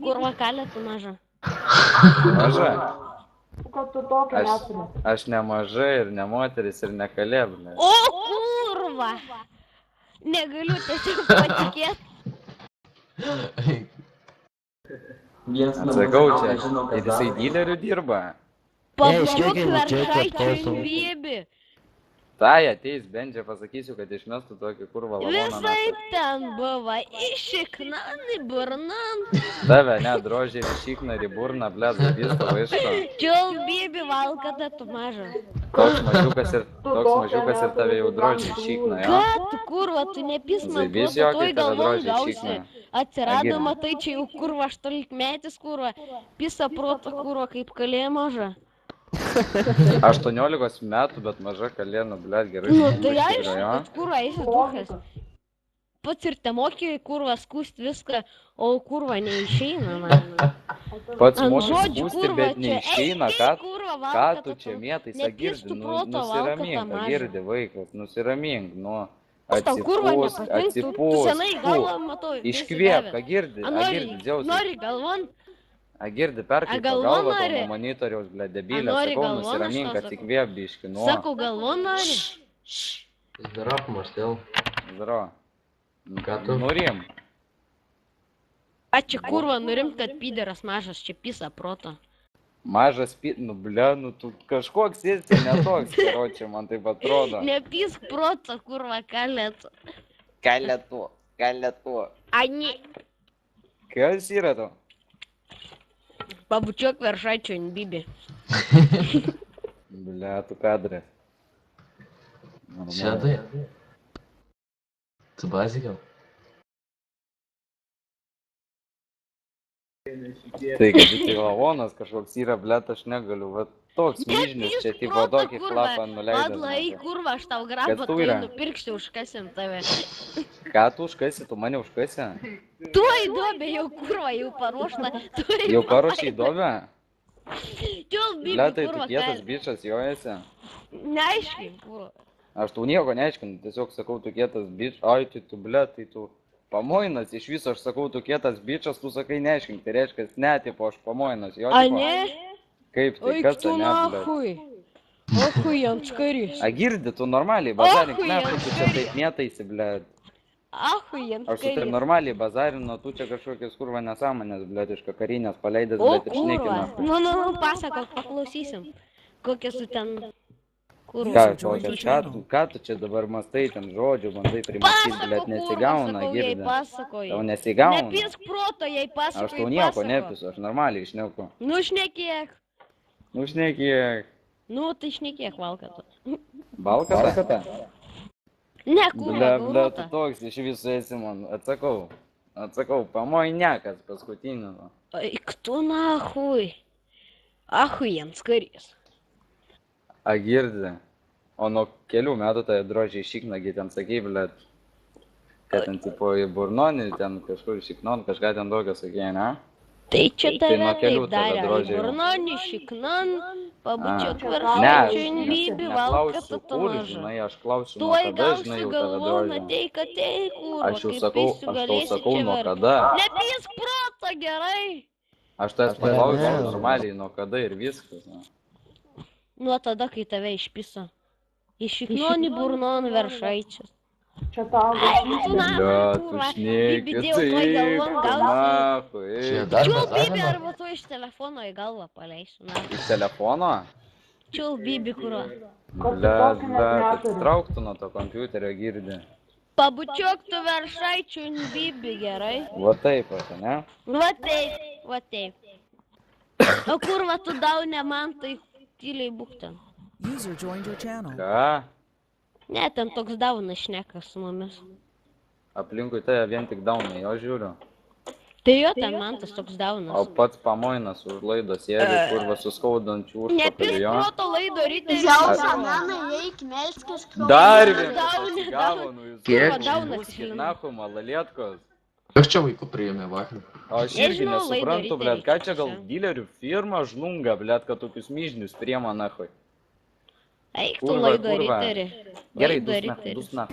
kurva kalė tu maža. Maža? Kad tu tokio neturi. Aš ne maža ir ne moteris ir ne kalė, ble. O kurva! Negaliu tiesiog patikėti. Atsakau čia, ir jisai dileriu dirba. Pabučiuk veršaičių bėbi. Tai ateis, bendžia pasakysiu, kad išmestų tokį kurvą lavoną. Visai ten buvo, iš šiknan į burnan. Tave, ne, drožė ir šikną ir į burną, ble, zabisto vaiško. Čiol bėbi valkata tu maža. Toks mažiukas ir tave jau drožė ir šikną, jo? Ką tu kurva, tu nepis man Zabys proto, jo, tuoj kai tave galvon drožė ir gausi. šikną. Atsirado, matai, čia jau kurva, 18 kurva. Pisa proto kurva, kaip kalė maža. 18 metų, bet maža kalė, nu, ble, gerai. Nu, tai aišku, kad kurva esi duhas. Pats ir te mokė kurva skūst viską, o kurva neišeina, man. Pats moki skūsti, bet neišeina, ką tu čia mėtais, Agirdi, nusiramink, Agirdi, vaikas, nusiramink, nu. Atsipūsk, iškvėpk, Agirdi, džiausiai. Nori galvon? Agirdi, perkaip galvą to monitoriaus, ble, debilė, sakau, nusiramink, atsikvėp biški, nu. Sakau, galvon nori? Zdrav, Marcel. Zdrav. Ką tu? Nurim. A čia kurva nurim, kad pideras mažas, čia pisa proto. Mažas nu, ble, nu, tu kažkoks esi netoks, karočią, man taip atrodo. Nepis proto, kurva, kalėtų. Kalėtų. Ani. Kas yra to? Pabučiok veršaičio ant bibi. Ble, tu kadrė. Šiandai? Tu bazikėl? Tai, kad tai lavonas kažkoks yra, ble, aš negaliu, va toks myžnis čia, tipo tokį klapą nuleidęs. Vadla, ei, kurva, aš tau grabą, tai nupirksiu, užkasim tave. Ką tu užkasi, tu mane užkasi? Tuoj duobė, jau kurva, jau paruošta. Jau paruošai duobę? Čiol bibi, Ble, tai tu kurva, kietas bičas jojasi? Neaiškiai, kurva. Aš tau nieko neaiškinu, tiesiog sakau, tu kietas bičas, ai, tai tu, ble, tai tu pamoinas, iš viso aš sakau, tu kietas bičas, tu sakai neaiškink, tai reiškia, ne, tipo, aš pamoinas, jo, tipo. A ne? Kaip tai, kas tai, ne, ble. Ohui, ant skarys. Agirdi, tu normaliai bazarink, ne, tu čia taip mėtaisi, ble. Ahui, ant skarys. Aš su taip normaliai bazarinu, tu čia kažkokias kurva nesąmonės, ble, iš kakarinės paleidęs, ble, ir šnekina. Nu, pasakok, paklausysim. Kokias tu ten... Ką tu čia dabar mastai ten žodžių, bandai primastyti, bet nesigauna, Agirdi. Tau nesigauna. Nepisk proto, jei pasakoj, aš tau nieko nepisu, aš normaliai šneku. Nu, šnekėk. Nu, tai šnekėk, valkata. Valkata? Ne, kurva, ble, tu toks iš viso esi man, atsakau, pamoinekas paskutinį. Eik tu nahui. Ahui, ant skarys. Agirdi, o nuo kelių metų tai drožiai šiknagi ten sakai, blėt, kad ten tipo į burnonį, ten kažkur šiknon, kažką ten daugio sakė, ne? Tai čia tave taip darė, į burnonį, šiknon, pabučiok veršaičių invybi, valkata tu maža. Žinai, aš klausiu, nuo kada, žinai, jau tave drožiai. Ateik, kurva, aš tau sakau, nuo kada. Nepisk proto, gerai. Aš tavęs paklausiu, normaliai, nuo kada ir viskas, ne? Nuo tada, kai tave išpiso. Iš šiknonį burnon veršaičias. Čia tau tu šneki, nahui. Čiul bibi arba tu iš telefono į galvą paleisiu. Iš telefono? Čiul bibi, kurva. Ble, atsitrauktų nuo to kompiuterio, Girdi. Pabučiok tu veršaičių bibi, gerai? Va taip, ne? Va taip. O kurva tu daunė man, tai tyliai būk ten. Ką? Ne, ten toks daunas šneka su mumis. Aplinkui tai vien tik daunai, jo žiūriu. Tai jo, ten man tas toks daunas. O pats pamoinas už laido sėdi, kurva suskaudančių užpakalių, jo. Nepis proto laido ryte. Žiausia, mano, eik, melskis, Dar vienas gavo, nu jūs. Kurva daunas Būskit nahu, malalietkos. Aš čia vaikų priėmė vakar. O aš irgi nesuprantu, blėt, ką čia gal dilerių firma žlunga, blėt, kad tokius myžnius priema nahui. Eik tu laido ryterį. Gerai, dusna.